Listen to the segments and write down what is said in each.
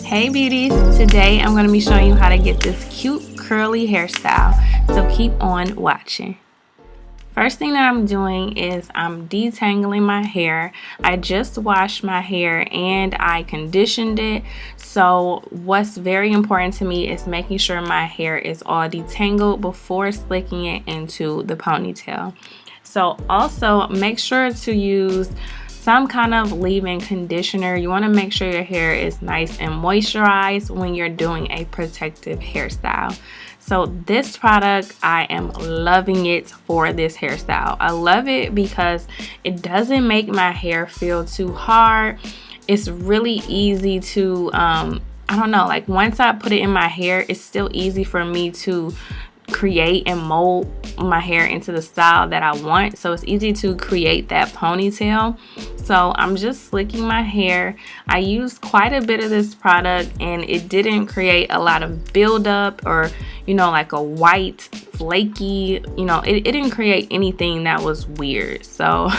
Hey beauties, today I'm going to be showing you how to get this cute curly hairstyle, so keep on watching. First thing that I'm doing is I'm detangling my hair. I just washed my hair and I conditioned it. So what's very important to me is making sure my hair is all detangled before slicking it into the ponytail. So also make sure to use some kind of leave-in conditioner. You want to make sure your hair is nice and moisturized when you're doing a protective hairstyle. So this product, I am loving it for this hairstyle. I love it because it doesn't make my hair feel too hard. It's really easy to, I don't know, like once I put it in my hair, it's still easy for me to create and mold my hair into the style that I want. So it's easy to create that ponytail. So I'm just slicking my hair. I used quite a bit of this product and it didn't create a lot of buildup or, you know, like a white flaky, you know, it didn't create anything that was weird. So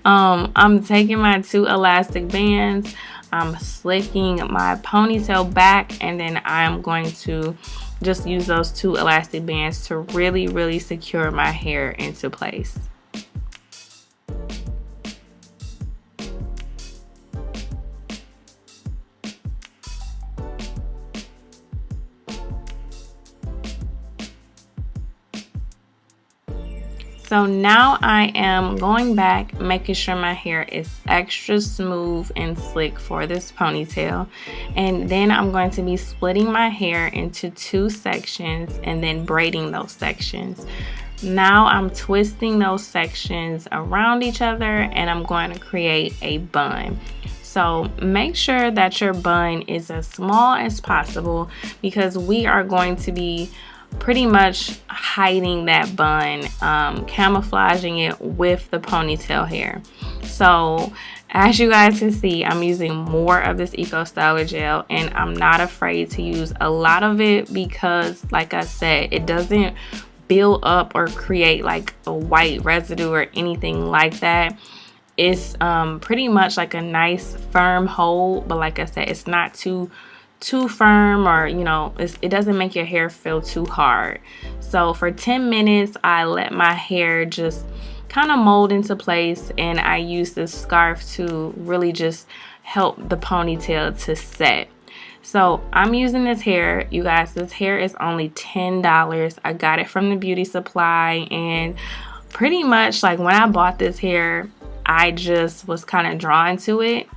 I'm taking my 2 elastic bands, I'm slicking my ponytail back, and then I'm going to just use those 2 elastic bands to really secure my hair into place. So now I am going back, making sure my hair is extra smooth and slick for this ponytail. And then I'm going to be splitting my hair into 2 sections and then braiding those sections. Now I'm twisting those sections around each other and I'm going to create a bun. So make sure that your bun is as small as possible because we are going to be pretty much hiding that bun, camouflaging it with the ponytail hair. So as you guys can see, I'm using more of this Eco Styler gel and I'm not afraid to use a lot of it because, like I said, it doesn't build up or create like a white residue or anything like that. It's pretty much like a nice firm hold, but like I said, it's not too firm, or you know, it doesn't make your hair feel too hard. So for 10 minutes I let my hair just kind of mold into place, and I use this scarf to really just help the ponytail to set. So I'm using this hair, you guys, this hair is only $10. I got it from the beauty supply, and pretty much like when I bought this hair, I just was kind of drawn to it.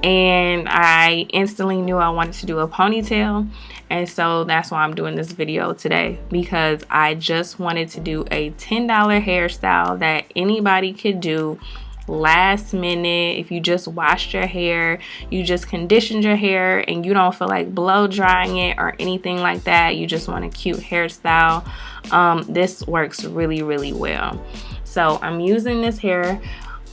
And I instantly knew I wanted to do a ponytail, and so that's why I'm doing this video today, because I just wanted to do a $10 hairstyle that anybody could do last minute. If you just washed your hair, you just conditioned your hair, and you don't feel like blow drying it or anything like that, you just want a cute hairstyle, this works really well. So I'm using this hair.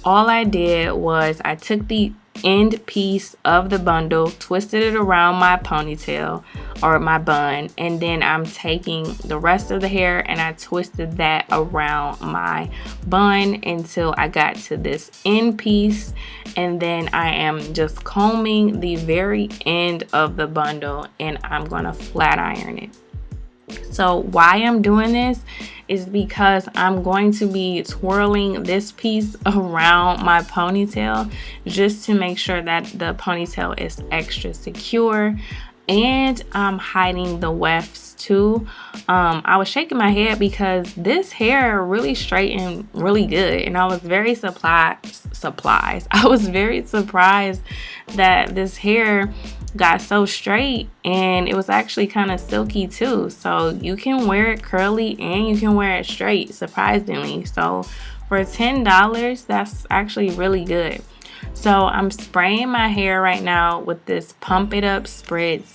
All I did was I took the end piece of the bundle, twisted it around my ponytail or my bun, and then I'm taking the rest of the hair and I twisted that around my bun until I got to this end piece, and then I am just combing the very end of the bundle and I'm gonna flat iron it. So why I'm doing this is because I'm going to be twirling this piece around my ponytail just to make sure that the ponytail is extra secure, and I'm hiding the wefts too. I was shaking my head because this hair really straightened really good, and I was very surprised. I was very surprised that this hair got so straight, and it was actually kind of silky too. So you can wear it curly and you can wear it straight, surprisingly. So for $10, that's actually really good. So I'm spraying my hair right now with this Pump It Up spritz.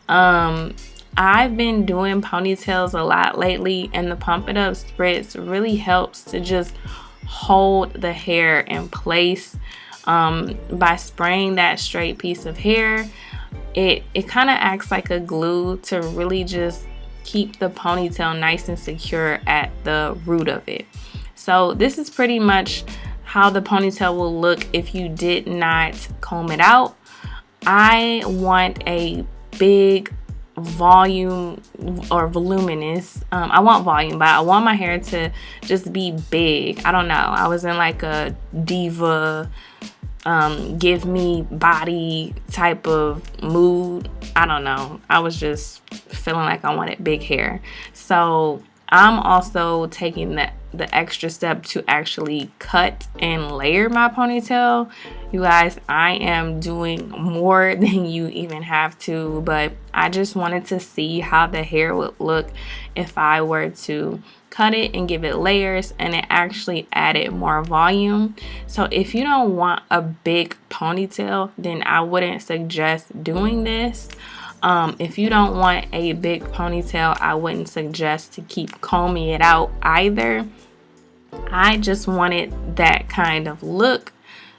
I've been doing ponytails a lot lately, and the Pump It Up spritz really helps to just hold the hair in place. By spraying that straight piece of hair, it kind of acts like a glue to really just keep the ponytail nice and secure at the root of it. So this is pretty much how the ponytail will look if you did not comb it out. I want a big volume or voluminous. I want volume, but I want my hair to just be big. I don't know. I was in like a diva, give me body type of mood. I don't know. I was just feeling like I wanted big hair. So I'm also taking the extra step to actually cut and layer my ponytail. You guys, I am doing more than you even have to, but I just wanted to see how the hair would look if I were to cut it and give it layers, and it actually added more volume. So if you don't want a big ponytail, then I wouldn't suggest doing this. If you don't want a big ponytail, I wouldn't suggest to keep combing it out either. I just wanted that kind of look.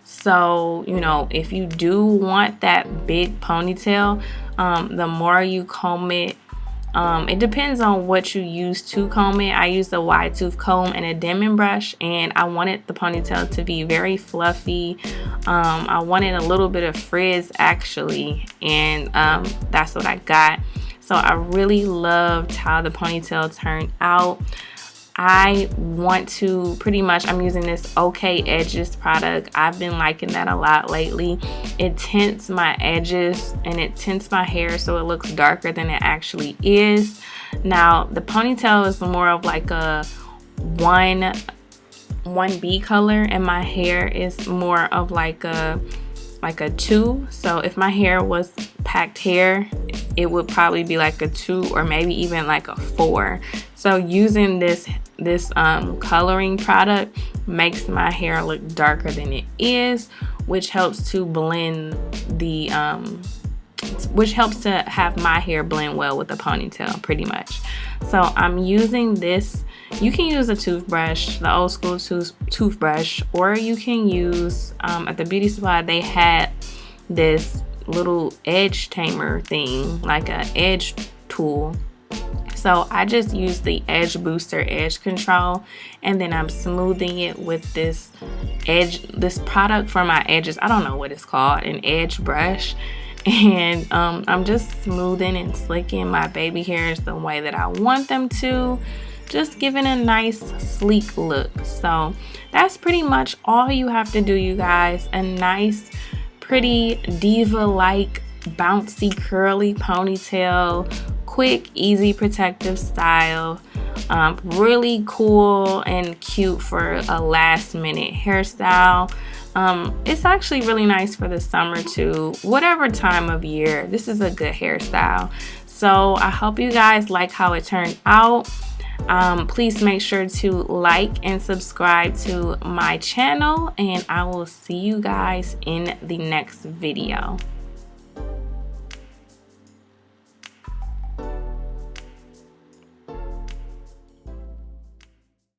So, you know, if you do want that big ponytail, the more you comb it, it depends on what you use to comb it. I used a wide tooth comb and a Denman brush, and I wanted the ponytail to be very fluffy. I wanted a little bit of frizz actually, and that's what I got. So I really loved how the ponytail turned out. I want to pretty much, I'm using this OK Edges product. I've been liking that a lot lately. It tints my edges and it tints my hair so it looks darker than it actually is. Now the ponytail is more of like a 1B color, and my hair is more of like a 2. So if my hair was packed hair, it would probably be like a 2 or maybe even like a 4. So using this coloring product makes my hair look darker than it is, which helps to blend the which helps to have my hair blend well with the ponytail pretty much. So I'm using this. You can use a toothbrush, the old school toothbrush, or you can use at the beauty supply they had this little edge tamer thing, like an edge tool. So I just use the edge booster edge control, and then I'm smoothing it with this product for my edges. I don't know what it's called, an edge brush. And I'm just smoothing and slicking my baby hairs the way that I want them to, just giving a nice sleek look. So that's pretty much all you have to do, you guys. A nice, pretty diva-like, bouncy, curly ponytail. Quick, easy, protective style. Really cool and cute for a last minute hairstyle. It's actually really nice for the summer too. Whatever time of year, this is a good hairstyle. So I hope you guys like how it turned out. Please make sure to like and subscribe to my channel, and I will see you guys in the next video.